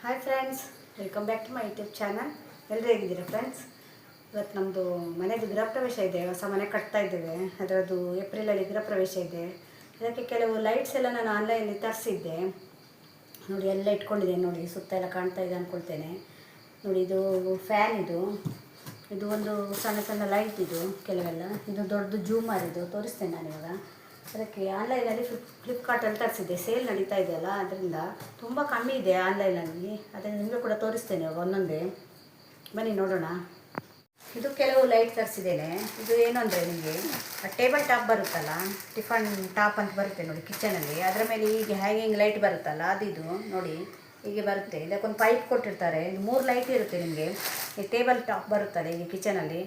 Hi friends, welcome back to my YouTube channel. ಎಲ್ಲರೂ ಹೇಗಿದ್ದೀರಾ friends? ಇವತ್ತು ನಮ್ಮದು ಮನೆಯದು ಗೃಹ ಪ್ರವೇಶ ಇದೆ. ಹೊಸ ಮನೆ ಕಟ್ತಾ ಇದ್ದೇವೆ. ಅದರದ್ದು ಏಪ್ರಿಲಲ್ಲಿ ಗೃಹ ಪ್ರವೇಶ ಇದೆ. ಅದಕ್ಕೆ ಕೆಲವು ಲೈಟ್ಸ್ ಎಲ್ಲ ನಾನು ಆನ್ಲೈನಲ್ಲಿ ತರಿಸಿದ್ದೆ. ನೋಡಿ ಎಲ್ಲ ಇಟ್ಕೊಂಡಿದ್ದೇನೆ. ನೋಡಿ ಸುತ್ತ ಎಲ್ಲ ಕಾಣ್ತಾ ಇದೆ ಅಂದ್ಕೊಳ್ತೇನೆ. ನೋಡಿ ಇದು ಫ್ಯಾನ್, ಇದು ಒಂದು ಸಣ್ಣ ಸಣ್ಣ ಲೈಟ್, ಇದು ಕೆಲವೆಲ್ಲ ಇದು ದೊಡ್ಡದು ಜೂಮರ್, ಇದು ತೋರಿಸ್ತೇನೆ ನಾನು ಇವಾಗ. ಅದಕ್ಕೆ ಆನ್ಲೈನಲ್ಲಿ ಫ್ಲಿಪ್ಕಾರ್ಟಲ್ಲಿ ತರಿಸಿದ್ದೆ. ಸೇಲ್ ನಡೀತಾ ಇದೆಯಲ್ಲ, ಅದರಿಂದ ತುಂಬ ಕಮ್ಮಿ ಇದೆ ಆನ್ಲೈನಲ್ಲಿ. ಅದನ್ನು ನಿಮಗೆ ಕೂಡ ತೋರಿಸ್ತೇನೆ ಇವಾಗ ಒಂದೊಂದೇ. ಬನ್ನಿ ನೋಡೋಣ. ಇದು ಕೆಲವು ಲೈಟ್ ತರಿಸಿದ್ದೇನೆ. ಇದು ಏನು ಅಂದರೆ, ನಿಮಗೆ ಟೇಬಲ್ ಟಾಪ್ ಬರುತ್ತಲ್ಲ, ಟಿಫನ್ ಟಾಪ್ ಅಂತ ಬರುತ್ತೆ ನೋಡಿ ಕಿಚನಲ್ಲಿ. ಅದರ ಮೇಲೆ ಹೀಗೆ ಹ್ಯಾಂಗಿಂಗ್ ಲೈಟ್ ಬರುತ್ತಲ್ಲ, ಇದು ನೋಡಿ ಹೀಗೆ ಬರುತ್ತೆ. ಇದಕ್ಕೊಂದು ಪೈಪ್ ಕೊಟ್ಟಿರ್ತಾರೆ. ಇದು 3 ಲೈಟ್ ಇರುತ್ತೆ ನಿಮಗೆ. ಈ ಟೇಬಲ್ ಟಾಪ್ ಬರುತ್ತದೆ ಈಗ ಕಿಚನಲ್ಲಿ.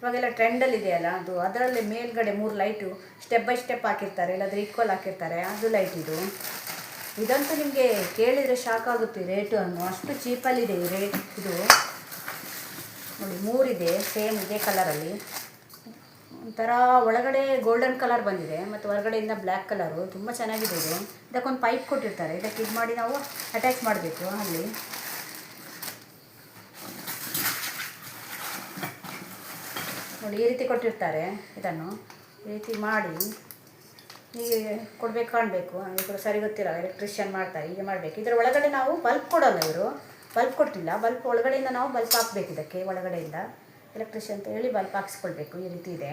ಇವಾಗೆಲ್ಲ ಟ್ರೆಂಡಲ್ಲಿ ಇದೆಯಲ್ಲ ಅದು. ಅದರಲ್ಲಿ ಮೇಲ್ಗಡೆ 3 ಲೈಟು ಸ್ಟೆಪ್ ಬೈ ಸ್ಟೆಪ್ ಹಾಕಿರ್ತಾರೆ, ಇಲ್ಲಾಂದರೆ ಈಕ್ವಲ್ ಹಾಕಿರ್ತಾರೆ. ಅದು ಲೈಟ್ ಇದು. ಇದಂತೂ ನಿಮಗೆ ಕೇಳಿದರೆ ಶಾಕ್ ಆಗುತ್ತೆ ರೇಟು ಅನ್ನು. ಅಷ್ಟು ಚೀಪಲ್ಲಿದೆ ಈ ರೇಟ್. ಇದು ನೋಡಿ 3 ಇದೆ, ಸೇಮ್ ಇದೇ ಕಲರಲ್ಲಿ. ಒಂಥರ ಒಳಗಡೆ ಗೋಲ್ಡನ್ ಕಲರ್ ಬಂದಿದೆ ಮತ್ತು ಹೊರಗಡೆಯಿಂದ ಬ್ಲ್ಯಾಕ್ ಕಲರು. ತುಂಬ ಚೆನ್ನಾಗಿದೆ ಇದು. ಇದಕ್ಕೊಂದು ಪೈಪ್ ಕೊಟ್ಟಿರ್ತಾರೆ. ಇದಕ್ಕೆ ಇದು ಮಾಡಿ ನಾವು ಅಟ್ಯಾಚ್ ಮಾಡಬೇಕು. ಅಲ್ಲಿ ನೋಡಿ ಈ ರೀತಿ ಕೊಟ್ಟಿರ್ತಾರೆ. ಇದನ್ನು ಈ ರೀತಿ ಮಾಡಿ ಹೀಗೆ ಕೊಡಬೇಕು, ಕಾಣಬೇಕು. ಇವರು ಸರಿ ಗೊತ್ತಿಲ್ಲ, ಎಲೆಕ್ಟ್ರಿಷಿಯನ್ ಮಾಡ್ತಾರೆ, ಹೀಗೆ ಮಾಡಬೇಕು. ಇದರ ಒಳಗಡೆ ನಾವು ಬಲ್ಬ್ ಕೊಡೋಲ್ಲ, ಇವರು ಬಲ್ಬ್ ಕೊಟ್ಟಿಲ್ಲ. ಬಲ್ಬ್ ಒಳಗಡೆಯಿಂದ ನಾವು ಬಲ್ಬ್ ಹಾಕಬೇಕು. ಇದಕ್ಕೆ ಒಳಗಡೆಯಿಂದ ಎಲೆಕ್ಟ್ರಿಷಿಯನ್ ಅಂತ ಹೇಳಿ ಬಲ್ಬ್ ಹಾಕಿಸ್ಕೊಳ್ಬೇಕು. ಈ ರೀತಿ ಇದೆ.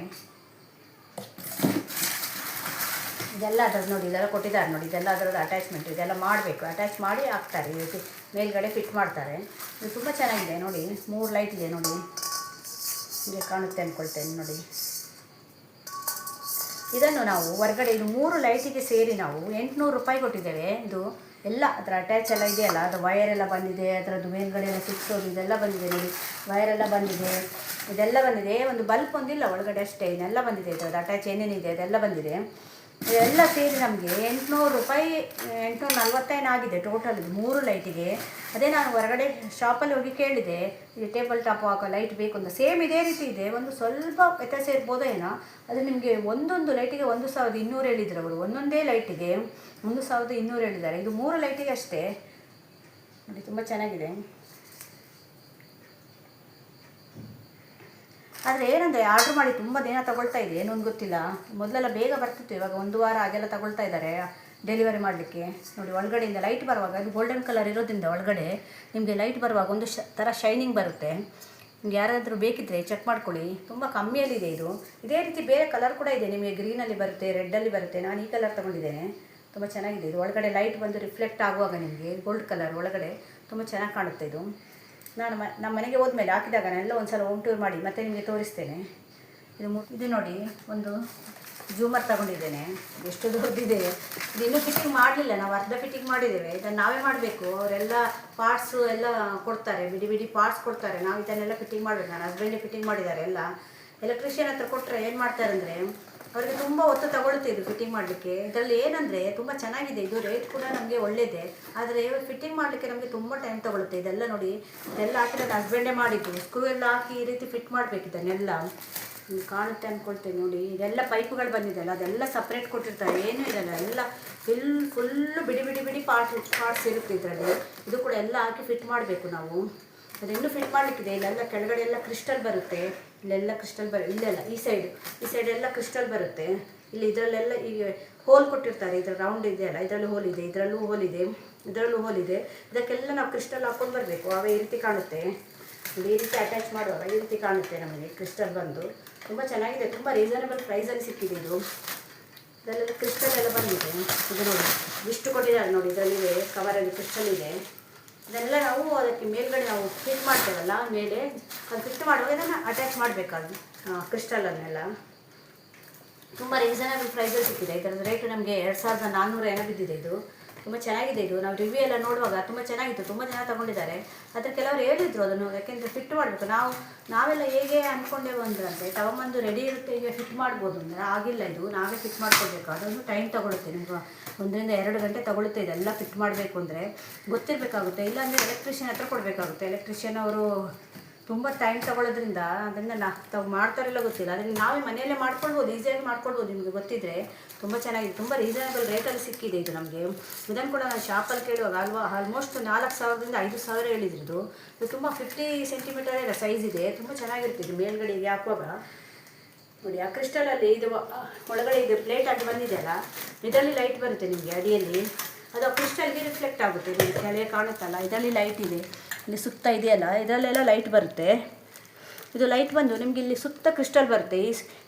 ಇದೆಲ್ಲ ಅದರದ್ದು ನೋಡಿ, ಇದೆಲ್ಲ ಕೊಟ್ಟಿದ್ದಾರೆ ನೋಡಿ. ಇದೆಲ್ಲ ಅದರದ್ದು ಅಟ್ಯಾಚ್ಮೆಂಟ್. ಇದೆಲ್ಲ ಮಾಡಬೇಕು, ಅಟ್ಯಾಚ್ ಮಾಡಿ ಹಾಕ್ತಾರೆ. ಈ ರೀತಿ ಮೇಲ್ಗಡೆ ಫಿಟ್ ಮಾಡ್ತಾರೆ. ಇದು ತುಂಬ ಚೆನ್ನಾಗಿದೆ ನೋಡಿ. 3 ಲೈಟ್ ಇದೆ ನೋಡಿ, ಹೀಗೆ ಕಾಣುತ್ತೆ ಅಂದ್ಕೊಳ್ತೇನೆ ನೋಡಿ. ಇದನ್ನು ನಾವು ಹೊರಗಡೆ ಇದು 3 ಲೈಟಿಗೆ ಸೇರಿ ನಾವು 800 ರೂಪಾಯಿ ಕೊಟ್ಟಿದ್ದೇವೆ. ಇದು ಎಲ್ಲ ಅದರ ಅಟ್ಯಾಚ್ ಎಲ್ಲ ಇದೆಯಲ್ಲ, ಅದು ವಯರೆಲ್ಲ ಬಂದಿದೆ. ಅದರದ್ದು ಮೇಲ್ಗಡೆ ಎಲ್ಲ ಸಿಕ್ಸೋದು ಇದೆಲ್ಲ ಬಂದಿದೆ ನೋಡಿ. ವಯರೆಲ್ಲ ಬಂದಿದೆ, ಇದೆಲ್ಲ ಬಂದಿದೆ. ಒಂದು ಬಲ್ಪ್ ಒಂದಿಲ್ಲ ಒಳಗಡೆ ಅಷ್ಟೇ. ಇದೆಲ್ಲ ಬಂದಿದೆ. ಇದರದ್ದು ಅಟ್ಯಾಚ್ ಏನೇನಿದೆ ಅದೆಲ್ಲ ಬಂದಿದೆ. ಇದೆಲ್ಲ ಸೇರಿ ನಮಗೆ 800 ರೂಪಾಯಿ, 845 ಆಗಿದೆ ಟೋಟಲ್ ಇದು 3 ಲೈಟಿಗೆ. ಅದೇ ನಾನು ಹೊರಗಡೆ ಶಾಪಲ್ಲಿ ಹೋಗಿ ಕೇಳಿದೆ, ಇದು ಟೇಬಲ್ ಟಾಪ್ ಹಾಕೋ ಲೈಟ್ ಬೇಕು ಅಂತ. ಸೇಮ್ ಇದೇ ರೀತಿ ಇದೆ. ಒಂದು ಸ್ವಲ್ಪ ವ್ಯತ್ಯಾಸ ಇರ್ಬೋದೋ ಏನೋ. ಅದು ನಿಮಗೆ ಒಂದೊಂದು ಲೈಟಿಗೆ 1200 ಹೇಳಿದ್ರು ಅವರು. ಒಂದೊಂದೇ ಲೈಟಿಗೆ 1200 ಹೇಳಿದ್ದಾರೆ. ಇದು 3 ಲೈಟಿಗೆ ಅಷ್ಟೇ ನೋಡಿ. ತುಂಬ ಚೆನ್ನಾಗಿದೆ. ಆದರೆ ಏನಂದರೆ, ಆರ್ಡ್ರ್ ಮಾಡಿ ತುಂಬ ದಿನ ತಗೊಳ್ತಾ ಇದೆ. ಏನೊಂದು ಗೊತ್ತಿಲ್ಲ. ಮೊದಲೆಲ್ಲ ಬೇಗ ಬರ್ತಿತ್ತು, ಇವಾಗ 1 ವಾರ ಹಾಗೆಲ್ಲ ತಗೊಳ್ತಾ ಇದ್ದಾರೆ ಡೆಲಿವರಿ ಮಾಡಲಿಕ್ಕೆ. ನೋಡಿ ಒಳಗಡೆಯಿಂದ ಲೈಟ್ ಬರುವಾಗ, ಇದು ಗೋಲ್ಡನ್ ಕಲರ್ ಇರೋದ್ರಿಂದ ಒಳಗಡೆ ನಿಮಗೆ ಲೈಟ್ ಬರುವಾಗ ಒಂದು ಥರ ಶೈನಿಂಗ್ ಬರುತ್ತೆ. ನಿಮ್ಗೆ ಯಾರಾದರೂ ಬೇಕಿದ್ದರೆ ಚೆಕ್ ಮಾಡ್ಕೊಳ್ಳಿ. ತುಂಬ ಕಮ್ಮಿಯಲ್ಲಿದೆ ಇದು. ಇದೇ ರೀತಿ ಬೇರೆ ಕಲರ್ ಕೂಡ ಇದೆ ನಿಮಗೆ. ಗ್ರೀನಲ್ಲಿ ಬರುತ್ತೆ, ರೆಡ್ಡಲ್ಲಿ ಬರುತ್ತೆ. ನಾನು ಈ ಕಲರ್ ತೊಗೊಂಡಿದ್ದೇನೆ. ತುಂಬ ಚೆನ್ನಾಗಿದೆ ಇದು. ಒಳಗಡೆ ಲೈಟ್ ಬಂದು ರಿಫ್ಲೆಕ್ಟ್ ಆಗುವಾಗ ನಿಮಗೆ ಗೋಲ್ಡ್ ಕಲರ್ ಒಳಗಡೆ ತುಂಬ ಚೆನ್ನಾಗಿ ಕಾಣುತ್ತೆ ಇದು. ನಾನು ನಮ್ಮ ಮನೆಗೆ ಹೋದ್ಮೇಲೆ ಹಾಕಿದಾಗ ನಾನೆಲ್ಲ ಒಂದು ಸಲ ಹೋಮ್ ಟೂರ್ ಮಾಡಿ ಮತ್ತೆ ನಿಮಗೆ ತೋರಿಸ್ತೇನೆ. ಇದು ನೋಡಿ, ಒಂದು ಜೂಮರ್ ತಗೊಂಡಿದ್ದೇನೆ. ಎಷ್ಟು ದೊಡ್ಡದಿದೆ ಇದು. ಇನ್ನೂ ಫಿಟ್ಟಿಂಗ್ ಮಾಡಲಿಲ್ಲ, ನಾವು ಅರ್ಧ ಫಿಟ್ಟಿಂಗ್ ಮಾಡಿದ್ದೇವೆ. ಇದನ್ನು ನಾವೇ ಮಾಡಬೇಕು. ಅವರೆಲ್ಲ ಪಾರ್ಟ್ಸು ಎಲ್ಲ ಕೊಡ್ತಾರೆ, ಬಿಡಿ ಬಿಡಿ ಪಾರ್ಟ್ಸ್ ಕೊಡ್ತಾರೆ. ನಾವು ಇದನ್ನೆಲ್ಲ ಫಿಟ್ಟಿಂಗ್ ಮಾಡಬೇಕು. ನಾನು ಹಸ್ಬೆಂಡೇ ಫಿಟ್ಟಿಂಗ್ ಮಾಡಿದ್ದಾರೆ ಎಲ್ಲ. ಎಲೆಕ್ಟ್ರಿಷಿಯನ್ ಹತ್ರ ಕೊಟ್ಟರೆ ಏನು ಮಾಡ್ತಾರೆ ಅಂದರೆ, ಅವರಿಗೆ ತುಂಬ ಹೊತ್ತು ತಗೊಳುತ್ತೆ ಇದು ಫಿಟ್ಟಿಂಗ್ ಮಾಡಲಿಕ್ಕೆ. ಇದರಲ್ಲಿ ಏನಂದರೆ ತುಂಬ ಚೆನ್ನಾಗಿದೆ ಇದು. ರೇಟ್ ಕೂಡ ನಮಗೆ ಒಳ್ಳೆಯದೇ. ಆದರೆ ಫಿಟ್ಟಿಂಗ್ ಮಾಡಲಿಕ್ಕೆ ನಮಗೆ ತುಂಬ ಟೈಮ್ ತಗೊಳುತ್ತೆ. ಇದೆಲ್ಲ ನೋಡಿ, ಇದೆಲ್ಲ ಹಾಕಿರೋದು ಹಸ್ಬೆಂಡೇ ಮಾಡಿದ್ದು. ಸ್ಕ್ರೂ ಎಲ್ಲ ಹಾಕಿ ಈ ರೀತಿ ಫಿಟ್ ಮಾಡಬೇಕು ಇದನ್ನೆಲ್ಲ. ಕಾಣುತ್ತೆ ಅಂದ್ಕೊಳ್ತೇನೆ ನೋಡಿ. ಇದೆಲ್ಲ ಪೈಪುಗಳು ಬಂದಿದೆಯಲ್ಲ, ಅದೆಲ್ಲ ಸಪ್ರೇಟ್ ಕೊಟ್ಟಿರ್ತಾರೆ. ಏನೂ ಇರಲ್ಲ, ಎಲ್ಲ ಫುಲ್ಲು ಬಿಡಿ ಬಿಡಿ ಬಿಡಿ ಪಾರ್ಟ್ಸ್ ಇರುತ್ತೆ ಇದರಲ್ಲಿ. ಇದು ಕೂಡ ಎಲ್ಲ ಹಾಕಿ ಫಿಟ್ ಮಾಡಬೇಕು ನಾವು. ಅದೆಲ್ಲೂ ಫಿಟ್ ಮಾಡಲಿಕ್ಕಿದೆ. ಇಲ್ಲೆಲ್ಲ ಕೆಳಗಡೆ ಎಲ್ಲ ಕ್ರಿಸ್ಟಲ್ ಬರುತ್ತೆ. ಇಲ್ಲೆಲ್ಲ ಕ್ರಿಸ್ಟಲ್ ಇಲ್ಲೆಲ್ಲ ಈ ಸೈಡ್ ಎಲ್ಲ ಕ್ರಿಸ್ಟಲ್ ಬರುತ್ತೆ. ಇಲ್ಲಿ ಇದರಲ್ಲೆಲ್ಲ ಈಗ ಹೋಲ್ ಕೊಟ್ಟಿರ್ತಾರೆ. ಇದರ ರೌಂಡ್ ಇದೆಯಲ್ಲ, ಇದರಲ್ಲಿ ಹೋಲ್ ಇದೆ, ಇದರಲ್ಲೂ ಹೋಲ್ ಇದೆ, ಇದರಲ್ಲೂ ಹೋಲ್ ಇದೆ. ಇದಕ್ಕೆಲ್ಲ ನಾವು ಕ್ರಿಸ್ಟಲ್ ಹಾಕ್ಕೊಂಡು ಬರಬೇಕು. ಆವಾಗ ಈ ರೀತಿ ಕಾಣುತ್ತೆ. ಈ ರೀತಿ ಅಟ್ಯಾಚ್ ಮಾಡುವಾಗ ಈ ರೀತಿ ಕಾಣುತ್ತೆ ನಮಗೆ ಕ್ರಿಸ್ಟಲ್ ಬಂದು. ತುಂಬ ಚೆನ್ನಾಗಿದೆ. ತುಂಬ ರೀಸನಬಲ್ ಪ್ರೈಸಲ್ಲಿ ಸಿಕ್ಕಿದೆ ಇದು. ಇದರಲ್ಲೆಲ್ಲ ಕ್ರಿಸ್ಟಲ್ ಎಲ್ಲ ಬಂದಿದೆ. ಇದು ನೋಡಿ ಇಷ್ಟು ಕೊಟ್ಟಿದ್ದಾರೆ ನೋಡಿ. ಇದರಲ್ಲಿದೆ ಕವರಲ್ಲಿ ಕ್ರಿಸ್ಟಲ್ ಇದೆ. ಇದೆಲ್ಲ ನಾವು ಅದಕ್ಕೆ ಮೇಲ್ಗಡೆ ನಾವು ಫಿಟ್ ಮಾಡ್ತೇವಲ್ಲ ಮೇಲೆ, ಅದು ಫಿಟ್ ಮಾಡುವಾಗ ಇದನ್ನು ಅಟ್ಯಾಚ್ ಮಾಡಬೇಕಾದ್ರು ಕ್ರಿಸ್ಟಲನ್ನೆಲ್ಲ. ತುಂಬ ರೀಸನಬಲ್ ಪ್ರೈಸಲ್ಲಿ ಸಿಕ್ಕಿದೆ. ಇದರ ರೇಟು ನಮಗೆ 2400 ಏನೋ ಬಿದ್ದಿದೆ ಇದು. ತುಂಬ ಚೆನ್ನಾಗಿದೆ ಇದು. ನಾವು ರಿವ್ಯೂ ಎಲ್ಲ ನೋಡುವಾಗ ತುಂಬ ಚೆನ್ನಾಗಿತ್ತು. ತುಂಬ ಜನ ತಗೊಂಡಿದ್ದಾರೆ. ಆದರೆ ಕೆಲವರು ಹೇಳಿದರು ಅದನ್ನು, ಯಾಕೆಂದರೆ ಫಿಟ್ ಮಾಡಬೇಕು. ನಾವೆಲ್ಲ ಹೇಗೆ ಅಂದ್ಕೊಂಡೇವು ಅಂದರೆ, ತಗೊಂಬಂದು ರೆಡಿ ಇರುತ್ತೆ ಈಗ ಫಿಟ್ ಮಾಡ್ಬೋದು ಅಂದರೆ, ಆಗಿಲ್ಲ. ಇದು ನಾವೇ ಫಿಟ್ ಮಾಡ್ಕೊಳ್ಬೇಕು. ಅದೊಂದು ಟೈಮ್ ತಗೊಳುತ್ತೆ. ನಿಮ್ಗೆ 1 ರಿಂದ 2 ಗಂಟೆ ತಗೊಳುತ್ತೆ ಇದೆಲ್ಲ ಫಿಟ್ ಮಾಡಬೇಕು ಅಂದರೆ. ಗೊತ್ತಿರಬೇಕಾಗುತ್ತೆ. ಇಲ್ಲಾಂದರೆ ಎಲೆಕ್ಟ್ರಿಷಿಯನ್ ಹತ್ರ ಕೊಡಬೇಕಾಗುತ್ತೆ. ಎಲೆಕ್ಟ್ರಿಷಿಯನ್ ಅವರು ತುಂಬ ಟೈಮ್ ತೊಗೊಳ್ಳೋದ್ರಿಂದ ಅದನ್ನು ತಾವು ಮಾಡ್ತಾರಿಲ್ಲ ಗೊತ್ತಿಲ್ಲ. ಅದನ್ನು ನಾವೇ ಮನೆಯಲ್ಲೇ ಮಾಡ್ಕೊಳ್ಬೋದು, ಈಸಿಯಾಗಿ ಮಾಡ್ಕೊಳ್ಬೋದು. ನಿಮಗೆ ಗೊತ್ತಿದ್ದರೆ ತುಂಬ ಚೆನ್ನಾಗಿದೆ, ತುಂಬ ರೀಸನಬಲ್ ರೇಟಲ್ಲಿ ಸಿಕ್ಕಿದೆ ಇದು ನಮಗೆ. ಇದನ್ನು ಕೂಡ ನಾನು ಶಾಪಲ್ಲಿ ಕೇಳುವಾಗ ಆಲ್ಮೋಸ್ಟ್ 4,000ದಿಂದ 5,000 ಹೇಳಿದ್ರು. ಇದು ತುಂಬ 50 ಸೆಂಟಿಮೀಟರ್ ಎಲ್ಲ ಸೈಜ್ ಇದೆ, ತುಂಬ ಚೆನ್ನಾಗಿರ್ತಿದೆ ಮೇಲ್ಗಡೆಗೆ ಹಾಕುವಾಗ. ನೋಡಿ ಆ ಕ್ರಿಸ್ಟಲಲ್ಲಿ ಇದು ಒಳಗಡೆ ಇದು ಪ್ಲೇಟ್ ಆಗಿ ಬಂದಿದೆಯಲ್ಲ, ಇದರಲ್ಲಿ ಲೈಟ್ ಬರುತ್ತೆ ನಿಮಗೆ ಅಡಿಯಲ್ಲಿ. ಅದು ಆ ಕ್ರಿಸ್ಟಲ್ಗೆ ರಿಫ್ಲೆಕ್ಟ್ ಆಗುತ್ತೆ. ನಿಮಗೆ ಕೆಳಗೆ ಕಾಣುತ್ತಲ್ಲ, ಇದರಲ್ಲಿ ಲೈಟ್ ಇದೆ, ಇಲ್ಲಿ ಸುತ್ತ ಇದೆಯಲ್ಲ ಇದರಲ್ಲೆಲ್ಲ ಲೈಟ್ ಬರುತ್ತೆ. ಇದು ಲೈಟ್ ಬಂದು ನಿಮಗೆ ಇಲ್ಲಿ ಸುತ್ತ ಕ್ರಿಸ್ಟಲ್ ಬರುತ್ತೆ.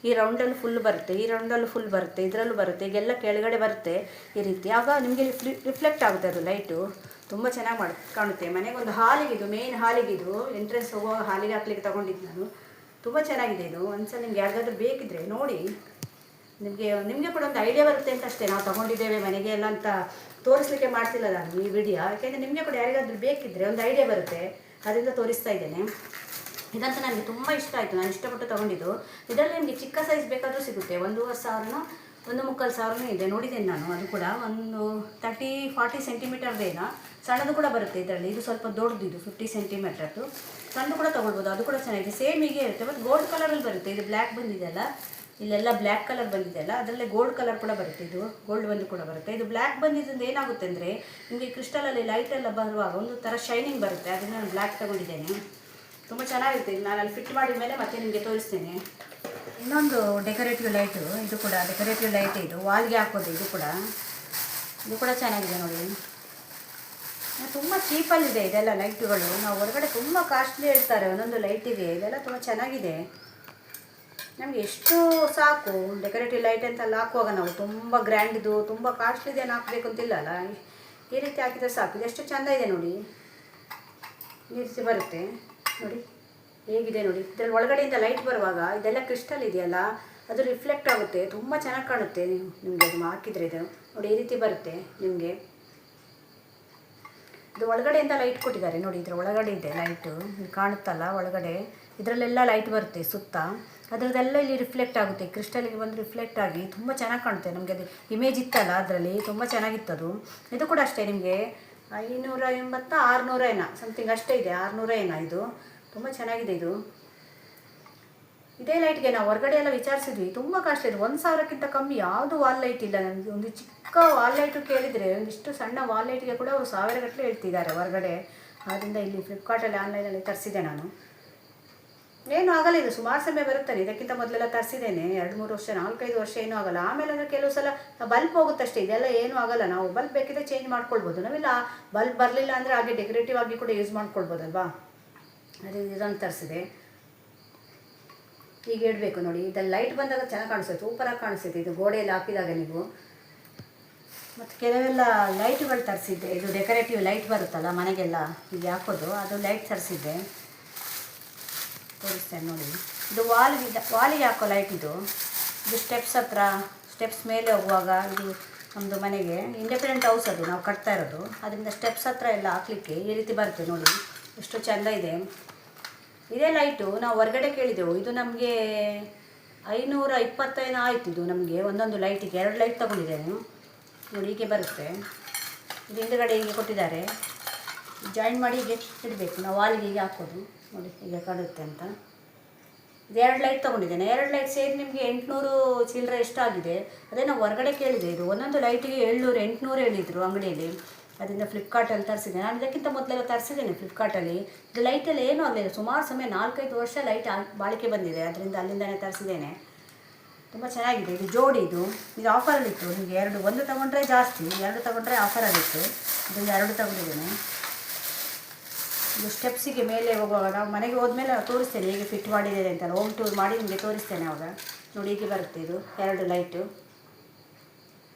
ಈ ರೌಂಡಲ್ಲಿ ಫುಲ್ ಬರುತ್ತೆ, ಈ ರೌಂಡಲ್ಲೂ ಫುಲ್ ಬರುತ್ತೆ, ಇದರಲ್ಲೂ ಬರುತ್ತೆ, ಈಗೆಲ್ಲ ಕೆಳಗಡೆ ಬರುತ್ತೆ ಈ ರೀತಿ. ಆಗ ನಿಮಗೆ ರಿಫ್ಲೆಕ್ಟ್ ಆಗುತ್ತೆ ಅದು ಲೈಟು. ತುಂಬ ಚೆನ್ನಾಗಿ ಕಾಣುತ್ತೆ. ಮನೆಗೆ ಒಂದು ಹಾಲಿಗಿದು, ಮೇನ್ ಹಾಲಿಗಿದು, ಎಂಟ್ರೆನ್ಸ್ ಹೋಗೋ ಹಾಲಿಗೆ ಹಾಕ್ಲಿಕ್ಕೆ ತೊಗೊಂಡಿದ್ದು ನಾನು. ತುಂಬ ಚೆನ್ನಾಗಿದೆ ಇದು. ಒಂದ್ಸಲ ನಿಮ್ಗೆ ಯಾರಿಗಾದ್ರೂ ಬೇಕಿದ್ರೆ ನೋಡಿ, ನಿಮಗೆ ಕೂಡ ಒಂದು ಐಡಿಯಾ ಬರುತ್ತೆ ಅಂತ ಅಷ್ಟೇ. ನಾವು ತೊಗೊಂಡಿದ್ದೇವೆ ಮನೆಗೆ ಎಲ್ಲ ಅಂತ ತೋರಿಸ್ಲಿಕ್ಕೆ ಮಾಡ್ತಿಲ್ಲ ನಾನು ಈ ವಿಡಿಯೋ. ಯಾಕೆಂದರೆ ನಿಮಗೆ ಕೂಡ ಯಾರಿಗಾದ್ರೂ ಬೇಕಿದ್ದರೆ ಒಂದು ಐಡಿಯಾ ಬರುತ್ತೆ, ಅದರಿಂದ ತೋರಿಸ್ತಾ ಇದ್ದೇನೆ. ಇದಂತೂ ನನಗೆ ತುಂಬ ಇಷ್ಟ ಆಯಿತು, ನಾನು ಇಷ್ಟಪಟ್ಟು ತೊಗೊಂಡಿದ್ದು. ಇದರಲ್ಲಿ ನಿಮಗೆ ಚಿಕ್ಕ ಸೈಜ್ ಬೇಕಾದರೂ ಸಿಗುತ್ತೆ. 1,500 1,300 ಇದೆ, ನೋಡಿದ್ದೇನೆ ನಾನು. ಅದು ಕೂಡ ಒಂದು 30-40 ಸೆಂಟಿಮೀಟರ್ದೇನೋ ಸಣ್ಣದು ಕೂಡ ಬರುತ್ತೆ ಇದರಲ್ಲಿ. ಇದು ಸ್ವಲ್ಪ ದೊಡ್ಡದು, 50 ಸೆಂಟಿಮೀಟರ್ದು ಸಣ್ಣದು ಕೂಡ ತೊಗೊಳ್ಬೋದು. ಅದು ಕೂಡ ಚೆನ್ನಾಗಿದೆ, ಸೇಮ್ ಹೀಗೆ ಇರುತ್ತೆ. ಮತ್ತು ಗೋಲ್ಡ್ ಕಲರಲ್ಲಿ ಬರುತ್ತೆ. ಇದು ಬ್ಲ್ಯಾಕ್ ಬಂದಿದೆಯಲ್ಲ, ಇಲ್ಲೆಲ್ಲ ಬ್ಲ್ಯಾಕ್ ಕಲರ್ ಬಂದಿದೆಯಲ್ಲ, ಅದರಲ್ಲೇ ಗೋಲ್ಡ್ ಕಲರ್ ಕೂಡ ಬರುತ್ತೆ. ಇದು ಗೋಲ್ಡ್ ಬಂದು ಕೂಡ ಬರುತ್ತೆ. ಇದು ಬ್ಲ್ಯಾಕ್ ಬಂದಿದ್ದರಿಂದ ಏನಾಗುತ್ತೆ ಅಂದರೆ ನಿಮಗೆ ಕ್ರಿಸ್ಟಲಲ್ಲಿ ಲೈಟೆಲ್ಲ ಬರುವಾಗ ಒಂದು ಥರ ಶೈನಿಂಗ್ ಬರುತ್ತೆ. ಅದನ್ನು ನಾನು ಬ್ಲ್ಯಾಕ್ ತೊಗೊಂಡಿದ್ದೇನೆ, ತುಂಬ ಚೆನ್ನಾಗಿರುತ್ತೆ. ನಾನು ಅಲ್ಲಿ ಫಿಟ್ ಮಾಡಿದ ಮೇಲೆ ಮತ್ತೆ ನಿಮಗೆ ತೋರಿಸ್ತೇನೆ. ಇನ್ನೊಂದು ಡೆಕೋರೇಟಿವ್ ಲೈಟು, ಇದು ಕೂಡ ಡೆಕೋರೇಟಿವ್ ಲೈಟ್, ಇದು ವಾಲ್ಗೆ ಹಾಕೋದು. ಇದು ಕೂಡ ಚೆನ್ನಾಗಿದೆ ನೋಡಿ. ತುಂಬ ಚೀಪಲ್ಲಿದೆ ಇದೆಲ್ಲ ಲೈಟುಗಳು. ನಾವು ಹೊರಗಡೆ ತುಂಬ ಕಾಸ್ಟ್ಲಿ ಹೇಳ್ತಾರೆ ಒಂದೊಂದು ಲೈಟಿಗೆ, ಇದೆಲ್ಲ ತುಂಬ ಚೆನ್ನಾಗಿದೆ. ನಮಗೆ ಎಷ್ಟು ಸಾಕು ಡೆಕೋರೇಟಿವ್ ಲೈಟ್ ಅಂತೆಲ್ಲ ಹಾಕುವಾಗ ನಾವು ತುಂಬ ಗ್ರ್ಯಾಂಡಿದು ತುಂಬ ಕಾಸ್ಟ್ಲಿದೇನು ಹಾಕಬೇಕು ಅಂತಿಲ್ಲ ಅಲ್ಲ. ಈ ರೀತಿ ಹಾಕಿದರೆ ಸಾಕು. ಇದೆಷ್ಟು ಚೆಂದ ಇದೆ ನೋಡಿ, ಈ ರೀತಿ ಬರುತ್ತೆ ನೋಡಿ, ಹೇಗಿದೆ ನೋಡಿ. ಇದರಲ್ಲಿ ಒಳಗಡೆಯಿಂದ ಲೈಟ್ ಬರುವಾಗ ಇದೆಲ್ಲ ಕ್ರಿಸ್ಟಲ್ ಇದೆಯಲ್ಲ, ಅದು ರಿಫ್ಲೆಕ್ಟ್ ಆಗುತ್ತೆ, ತುಂಬ ಚೆನ್ನಾಗಿ ಕಾಣುತ್ತೆ. ನಿಮಗೆ ಅದು ಹಾಕಿದರೆ ಇದು ನೋಡಿ, ಈ ರೀತಿ ಬರುತ್ತೆ ನಿಮಗೆ. ಇದು ಒಳಗಡೆಯಿಂದ ಲೈಟ್ ಕೊಟ್ಟಿದ್ದಾರೆ ನೋಡಿ, ಇದರ ಒಳಗಡೆ ಇದೆ ಲೈಟು, ಕಾಣುತ್ತಲ್ಲ ಒಳಗಡೆ. ಇದರಲ್ಲೆಲ್ಲ ಲೈಟ್ ಬರುತ್ತೆ ಸುತ್ತ, ಅದರದ್ದೆಲ್ಲ ಇಲ್ಲಿ ರಿಫ್ಲೆಕ್ಟ್ ಆಗುತ್ತೆ, ಕ್ರಿಸ್ಟಲಿಗೆ ಬಂದು ರಿಫ್ಲೆಕ್ಟ್ ಆಗಿ ತುಂಬ ಚೆನ್ನಾಗಿ ಕಾಣುತ್ತೆ. ನಮಗೆ ಅದು ಇಮೇಜ್ ಇತ್ತಲ್ಲ ಅದರಲ್ಲಿ, ತುಂಬ ಚೆನ್ನಾಗಿತ್ತದು. ಇದು ಕೂಡ ಅಷ್ಟೇ ನಿಮಗೆ 580 600 ಸಮಥಿಂಗ್ ಅಷ್ಟೇ ಇದೆ, 600 ಇದು. ತುಂಬ ಚೆನ್ನಾಗಿದೆ ಇದು. ಇದೇ ಲೈಟ್ಗೆ ನಾವು ಹೊರಗಡೆ ಎಲ್ಲ ವಿಚಾರಿಸಿದ್ವಿ, ತುಂಬ ಕಾಸ್ಟ್ಲಿ ಇದೆ. 1,000ಕ್ಕಿಂತ ಕಮ್ಮಿ ಯಾವುದು ವಾಲ್ ಲೈಟ್ ಇಲ್ಲ. ನನಗೆ ಒಂದು ಚಿಕ್ಕ ವಾಲ್ ಲೈಟು ಕೇಳಿದರೆ, ಒಂದಿಷ್ಟು ಸಣ್ಣ ವಾಲ್ ಲೈಟ್ಗೆ ಕೂಡ ಅವರು 1,000 ಗಟ್ಟಲೆ ಹೇಳ್ತಿದ್ದಾರೆ ಹೊರಗಡೆ. ಆದ್ದರಿಂದ ಇಲ್ಲಿ ಫ್ಲಿಪ್ಕಾರ್ಟಲ್ಲಿ ಆನ್ಲೈನಲ್ಲಿ ತರಿಸಿದೆ ನಾನು. ಏನೂ ಆಗಲ್ಲ, ಇದು ಸುಮಾರು ಸಮಯ ಬರುತ್ತಾನೆ. ಇದಕ್ಕಿಂತ ಮೊದಲೆಲ್ಲ ತರಿಸಿದ್ದೇನೆ, 2-3 ವರ್ಷ 4-5 ವರ್ಷ ಏನೂ ಆಗಲ್ಲ. ಆಮೇಲೆ ಅಂದರೆ ಕೆಲವು ಸಲ ಬಲ್ಬ್ ಹೋಗುತ್ತಷ್ಟೇ, ಇದೆಲ್ಲ ಏನೂ ಆಗಲ್ಲ. ನಾವು ಬಲ್ಬ್ ಬೇಕಿದ್ರೆ ಚೇಂಜ್ ಮಾಡ್ಕೊಳ್ಬೋದು. ನಾವಿಲ್ಲ ಬಲ್ಬ್ ಬರಲಿಲ್ಲ ಅಂದರೆ ಹಾಗೆ ಡೆಕೋರೇಟಿವ್ ಆಗಿ ಕೂಡ ಯೂಸ್ ಮಾಡ್ಕೊಳ್ಬೋದಲ್ವಾ. ಅದೇ ಇದನ್ನು ತರಿಸಿದೆ. ಈಗ ಇಡಬೇಕು ನೋಡಿ, ಇದರಲ್ಲಿ ಲೈಟ್ ಬಂದಾಗ ಚೆನ್ನಾಗಿ ಕಾಣಿಸುತ್ತೆ, ಸೂಪರಾಗಿ ಕಾಣಿಸುತ್ತೆ ಇದು ಗೋಡೆಯಲ್ಲಿ ಹಾಕಿದಾಗ ನೀವು. ಮತ್ತು ಕೆಲವೆಲ್ಲ ಲೈಟುಗಳು ತರಿಸಿದ್ದೆ. ಇದು ಡೆಕೋರೇಟಿವ್ ಲೈಟ್ ಬರುತ್ತಲ್ಲ ಮನೆಗೆಲ್ಲ ಈಗ ಹಾಕೋದು, ಅದು ಲೈಟ್ ತರಿಸಿದ್ದೆ, ತೋರಿಸ್ತೇನೆ ನೋಡಿ. ಇದು ವಾಲಿಗೆ ಹಾಕೋ ಲೈಟ್ ಇದು. ಸ್ಟೆಪ್ಸ್ ಮೇಲೆ ಹೋಗುವಾಗ, ಇದು ನಮ್ಮದು ಮನೆಗೆ ಇಂಡಿಪೆಂಡೆಂಟ್ ಹೌಸ್ ಅದು ನಾವು ಕಟ್ತಾ ಇರೋದು, ಅದರಿಂದ ಸ್ಟೆಪ್ಸ್ ಹತ್ರ ಎಲ್ಲ ಹಾಕಲಿಕ್ಕೆ ಈ ರೀತಿ ಬರುತ್ತೆ ನೋಡಿ, ಎಷ್ಟು ಚೆಂದ ಇದೆ. ಇದೇ ಲೈಟು ನಾವು ಹೊರಗಡೆ ಕೇಳಿದೆವು, ಇದು ನಮಗೆ 520 ಆಯಿತು. ಇದು ನಮಗೆ ಒಂದೊಂದು ಲೈಟಿಗೆ 2 ಲೈಟ್ ತೊಗೊಂಡಿದ್ದೇನೆ ನೋಡಿ, ಹೀಗೆ ಬರುತ್ತೆ. ಇದು ಹಿಂದುಗಡೆ ಹೀಗೆ ಕೊಟ್ಟಿದ್ದಾರೆ, ಜಾಯಿನ್ ಮಾಡಿ ಹೀಗೆ ಇಡಬೇಕು. ನಾವು ವಾಲಿಗೆ ಹೀಗೆ ಹಾಕೋದು ನೋಡಿ, ಹೀಗೆ ಕಾಣುತ್ತೆ ಅಂತ. ಇದು 2 ಲೈಟ್ ತೊಗೊಂಡಿದ್ದೇನೆ. 2 ಲೈಟ್ ಸೇರಿ ನಿಮಗೆ 800 ಚಿಲ್ಲರೆ ಎಷ್ಟಾಗಿದೆ. ಅದೇ ನಾವು ಹೊರಗಡೆ ಕೇಳಿದೆ, ಇದು ಒಂದೊಂದು ಲೈಟಿಗೆ 700-800 ಹೇಳಿದರು ಅಂಗಡಿಯಲ್ಲಿ. ಅದರಿಂದ ಫ್ಲಿಪ್ಕಾರ್ಟಲ್ಲಿ ತರಿಸಿದೆ. ನಾನು ಇದಕ್ಕಿಂತ ಮೊದಲೆಲ್ಲ ತರಿಸಿದ್ದೇನೆ ಫ್ಲಿಪ್ಕಾರ್ಟಲ್ಲಿ. ಇದು ಲೈಟಲ್ಲಿ ಏನೂ ಆಗಲಿಲ್ಲ, ಸುಮಾರು ಸಮಯ 4-5 ವರ್ಷ ಲೈಟ್ ಬಾಳಿಕೆ ಬಂದಿದೆ. ಅದರಿಂದ ಅಲ್ಲಿಂದನೇ ತರಿಸಿದ್ದೇನೆ. ತುಂಬ ಚೆನ್ನಾಗಿದೆ. ಇದು ಜೋಡಿ, ಇದು ಆಫರಲ್ಲಿತ್ತು. ನಿಮಗೆ ಒಂದು ತೊಗೊಂಡ್ರೆ ಜಾಸ್ತಿ, 2 ತೊಗೊಂಡ್ರೆ ಆಫರಲ್ಲಿತ್ತು. ಇದರಿಂದ 2 ತೊಗೊಂಡಿದ್ದೇನೆ. ಇದು ಸ್ಟೆಪ್ಸಿಗೆ ಮೇಲೆ ಹೋಗುವಾಗ ನಾವು ಮನೆಗೆ ಹೋದ್ಮೇಲೆ ತೋರಿಸ್ತೇನೆ ಹೇಗೆ ಫಿಟ್ ಮಾಡಿದ್ದೇನೆ ಅಂತ. ಹೋಮ್ ಟೂರ್ ಮಾಡಿ ನಿಮಗೆ ತೋರಿಸ್ತೇನೆ ಆವಾಗ ನೋಡಿ. ಹೀಗೆ ಬರುತ್ತೆ ಇದು 2 ಲೈಟು.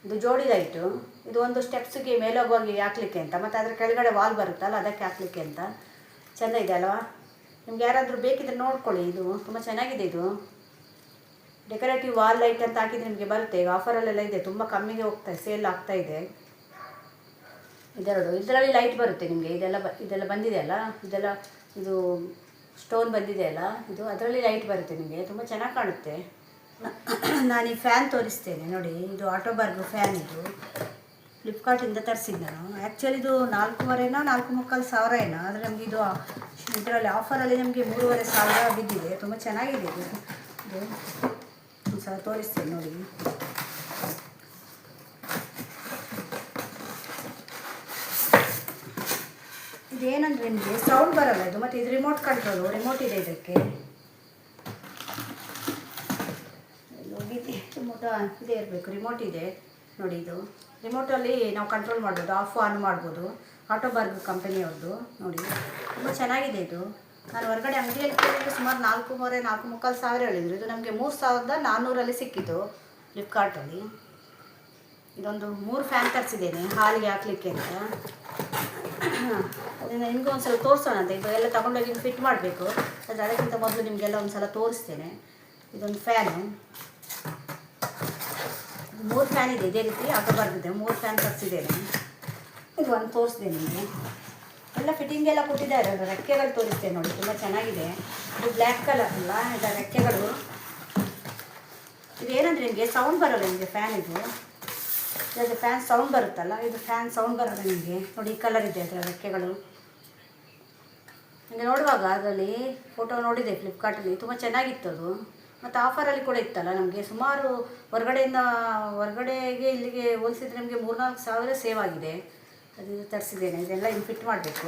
ಇದು ಜೋಡಿ ಲೈಟು. ಇದು ಒಂದು ಸ್ಟೆಪ್ಸಿಗೆ ಮೇಲೆ ಹೋಗುವಾಗ ಹಾಕ್ಲಿಕ್ಕೆ ಅಂತ, ಮತ್ತು ಅದರ ಕೆಳಗಡೆ ವಾಲ್ ಬರುತ್ತಲ್ಲ ಅದಕ್ಕೆ ಹಾಕ್ಲಿಕ್ಕೆ ಅಂತ. ಚೆಂದ ಇದೆ ಅಲ್ವಾ? ನಿಮ್ಗೆ ಯಾರಾದರೂ ಬೇಕಿದ್ರೆ ನೋಡ್ಕೊಳ್ಳಿ, ಇದು ತುಂಬ ಚೆನ್ನಾಗಿದೆ. ಇದು ಡೆಕೋರೇಟಿವ್ ವಾಲ್ ಲೈಟ್ ಅಂತ ಹಾಕಿದರೆ ನಿಮಗೆ ಬರುತ್ತೆ. ಈಗ ಆಫರಲ್ಲೆಲ್ಲ ಇದೆ, ತುಂಬ ಕಮ್ಮಿಗೆ ಸೇಲ್ ಆಗ್ತಾಯಿದೆ. ಇದರಲ್ಲಿ ಲೈಟ್ ಬರುತ್ತೆ ನಿಮಗೆ. ಇದೆಲ್ಲ ಬಂದಿದೆಯಲ್ಲ, ಇದು ಸ್ಟೋನ್ ಬಂದಿದೆಯಲ್ಲ, ಇದು ಅದರಲ್ಲಿ ಲೈಟ್ ಬರುತ್ತೆ ನಿಮಗೆ, ತುಂಬ ಚೆನ್ನಾಗಿ ಕಾಣುತ್ತೆ. ನಾನು ಈ ಫ್ಯಾನ್ ತೋರಿಸ್ತೇನೆ ನೋಡಿ. ಇದು ಆಟೋಬರ್ಗ್ ಫ್ಯಾನ್, ಇದು ಫ್ಲಿಪ್ಕಾರ್ಟಿಂದ ತರಿಸಿದ್ದು ನಾನು. ಆ್ಯಕ್ಚುಲಿ ಇದು 4,500 4,300 ಆದರೆ ನಮಗೆ ಇದು ಇದರಲ್ಲಿ ಆಫರಲ್ಲಿ ನಿಮಗೆ 3,500 ಬಿದ್ದಿದೆ. ತುಂಬ ಚೆನ್ನಾಗಿದೆ ಇದು. ಒಂದು ಸಲ ತೋರಿಸ್ತೇನೆ ನೋಡಿ. ಇದೇನಂದರೆ ನಿಮಗೆ ಸೌಂಡ್ ಬರಲ್ಲ ಇದು, ಮತ್ತು ಇದು ರಿಮೋಟ್ ಕಂಟ್ರೋಲು, ರಿಮೋಟ್ ಇದೆ ಇದಕ್ಕೆ. ರಿಮೋಟ್ ಇದೇ ಇರಬೇಕು, ರಿಮೋಟ್ ಇದೆ ನೋಡಿ. ಇದು ರಿಮೋಟಲ್ಲಿ ನಾವು ಕಂಟ್ರೋಲ್ ಮಾಡ್ಬೋದು, ಆಫ್ ಆನ್ ಮಾಡ್ಬೋದು. ಆಟೋಬರ್ಗ್ ಕಂಪನಿಯವ್ರದ್ದು ನೋಡಿ, ತುಂಬ ಚೆನ್ನಾಗಿದೆ ಇದು. ನಾನು ಹೊರಗಡೆ ಅಂಗಡಿಯಲ್ಲಿ ಕೇಳಿದ್ರೆ ಸುಮಾರು 4,500 ಸಾವಿರ ಹೇಳಿದರು. ಇದು ನಮಗೆ 3,400 ಸಿಕ್ಕಿತು ಫ್ಲಿಪ್ಕಾರ್ಟಲ್ಲಿ. ಇದೊಂದು 3 ಫ್ಯಾನ್ ತರಿಸಿದ್ದೇನೆ ಹಾಲಿಗೆ ಹಾಕಲಿಕ್ಕೆ ಅಂತ. ಅದನ್ನು ನಿಮಗೂ ಒಂದು ಸಲ ತೋರಿಸೋಣ ಅಂತ. ಇದು ಎಲ್ಲ ತೊಗೊಂಡೋಗಿ ಫಿಟ್ ಮಾಡಬೇಕು. ಆದರೆ ಅದಕ್ಕಿಂತ ಮೊದಲು ನಿಮಗೆಲ್ಲ ಒಂದು ಸಲ ತೋರಿಸ್ತೇನೆ. ಇದೊಂದು ಫ್ಯಾನು, 3 ಫ್ಯಾನ್ ಇದೆ ಇದೇ ರೀತಿ ಆಟೋಬರ್ಗಿದೆ. 3 ಫ್ಯಾನ್ ತರಿಸಿದ್ದೇನೆ. ಇದು ಒಂದು ತೋರಿಸಿದೆ ನಿಮಗೆ. ಎಲ್ಲ ಫಿಟ್ಟಿಂಗ್ ಎಲ್ಲ ಕೊಟ್ಟಿದ್ದಾರೆ. ಅದು ರೆಕ್ಕೆಗಳು ತೋರಿಸ್ತೇನೆ ನೋಡಿ, ತುಂಬ ಚೆನ್ನಾಗಿದೆ. ಇದು ಬ್ಲ್ಯಾಕ್ ಕಲರ್ ಅಲ್ಲ, ಇದರ ರೆಕ್ಕೆಗಳು. ಇದೇನಂದರೆ ನಿಮಗೆ ಸೌಂಡ್ ಬರೋಲ್ಲ ನಿಮಗೆ ಫ್ಯಾನ್. ಇದು ಫ್ಯಾನ್ ಸೌಂಡ್ ಬರುತ್ತಲ್ಲ, ಇದು ಫ್ಯಾನ್ ಸೌಂಡ್ ಬರೋಲ್ಲ ನಿಮಗೆ ನೋಡಿ. ಈ ಕಲರ್ ಇದೆ ಅದರ ರೆಕ್ಕೆಗಳು. ನಿಮಗೆ ನೋಡುವಾಗ ಅದರಲ್ಲಿ ಫೋಟೋ ನೋಡಿದೆ ಫ್ಲಿಪ್ಕಾರ್ಟಲ್ಲಿ, ತುಂಬ ಚೆನ್ನಾಗಿತ್ತು ಅದು. ಮತ್ತು ಆಫರಲ್ಲಿ ಕೂಡ ಇತ್ತಲ್ಲ ನಮಗೆ. ಸುಮಾರು ಹೊರಗಡೆಗೆ ಇಲ್ಲಿಗೆ ಹೋಲಿಸಿದ್ರೆ ನಮಗೆ 3-4 ಸಾವಿರ ಸೇವ್ ಆಗಿದೆ. ಅದು ತರಿಸಿದ್ದೇನೆ. ಇದೆಲ್ಲ ಇನ್ನು ಫಿಟ್ ಮಾಡಬೇಕು.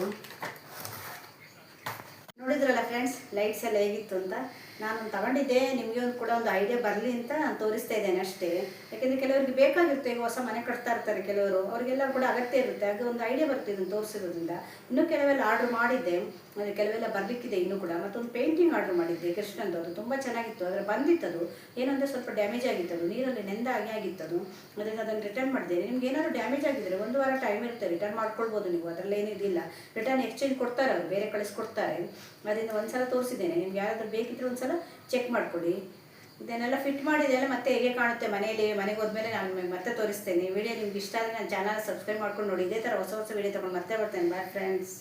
ನೋಡಿದ್ರಲ್ಲ ಫ್ರೆಂಡ್ಸ್, ಲೈಟ್ಸ್ ಎಲ್ಲ ಹೇಗಿತ್ತು ಅಂತ. ನಾನು ತಗೊಂಡಿದ್ದೆ, ನಿಮಗೆ ಒಂದು ಕೂಡ ಒಂದು ಐಡಿಯಾ ಬರಲಿ ಅಂತ ನಾನು ತೋರಿಸ್ತಾ ಇದ್ದೇನೆ ಅಷ್ಟೇ. ಯಾಕೆಂದರೆ ಕೆಲವರಿಗೆ ಬೇಕಾಗಿರುತ್ತೆ, ಈಗ ಹೊಸ ಮನೆ ಕಟ್ತಾ ಇರ್ತಾರೆ ಕೆಲವರು, ಅವರಿಗೆಲ್ಲ ಕೂಡ ಅಗತ್ಯ ಇರುತ್ತೆ. ಅದು ಒಂದು ಐಡಿಯಾ ಬರ್ತಿದೆ ಇದನ್ನು ತೋರಿಸಿರೋದ್ರಿಂದ. ಇನ್ನೂ ಕೆಲವೆಲ್ಲ ಆರ್ಡ್ರ್ ಮಾಡಿದ್ದೆ, ಅಂದರೆ ಕೆಲವೆಲ್ಲ ಬರಲಿಕ್ಕಿದೆ ಇನ್ನೂ ಕೂಡ. ಮತ್ತೊಂದು ಪೇಂಟಿಂಗ್ ಆರ್ಡ್ರ್ ಮಾಡಿದ್ದೆ ಕೃಷ್ಣಂದು, ಅದು ತುಂಬ ಚೆನ್ನಾಗಿತ್ತು. ಅದರ ಬಂದಿತ್ತದು ಏನಂದರೆ ಸ್ವಲ್ಪ ಡ್ಯಾಮೇಜ್ ಆಗಿತ್ತು, ನೀರಲ್ಲಿ ನೆಂದಾಗಿ ಆಗಿತ್ತದು. ಅದರಿಂದ ಅದನ್ನು ರಿಟರ್ನ್ ಮಾಡಿದ್ದೇನೆ. ನಿಮ್ಗೆ ಏನಾದರೂ ಡ್ಯಾಮೇಜ್ ಆಗಿದ್ದರೆ 1 ವಾರ ಟೈಮ್ ಇರುತ್ತೆ, ರಿಟರ್ನ್ ಮಾಡ್ಕೊಳ್ಬೋದು ನೀವು. ಅದರಲ್ಲಿ ಏನಿದಿಲ್ಲ, ರಿಟರ್ನ್ ಎಕ್ಸ್ಚೇಂಜ್ ಕೊಡ್ತಾರೆ, ಅವರು ಬೇರೆ ಕಳಿಸ್ಕೊಡ್ತಾರೆ. ಅದರಿಂದ ಒಂದು ಸಲ ತೋರಿಸಿದ್ದೇನೆ. ನಿಮ್ಗೆ ಯಾರಾದರೂ ಬೇಕಿದ್ದರೆ ಒಂದು ಸಲ ಚೆಕ್ ಮಾಡಿಕೊಡಿ. ಇದನ್ನೆಲ್ಲ ಫಿಟ್ ಮಾಡಿದೆಲ್ಲ ಮತ್ತೆ ಹೇಗೆ ಕಾಣುತ್ತೆ ಮನೆಗೆ ಹೋದ್ಮೇಲೆ ನಾನು ಮತ್ತೆ ತೋರಿಸ್ತೇನೆ. ಈ ವಿಡಿಯೋ ನಿಮ್ಗೆ ಇಷ್ಟ ಆದರೆ ನನ್ನ ಚಾನಲ್ ಸಬ್ಸ್ಕ್ರೈಬ್ ಮಾಡ್ಕೊಂಡು ನೋಡಿ. ಇದೇ ಥರ ಹೊಸ ವೀಡಿಯೋ ತೊಗೊಂಡು ಮತ್ತೆ ಬರ್ತೇನೆ. Bye friends.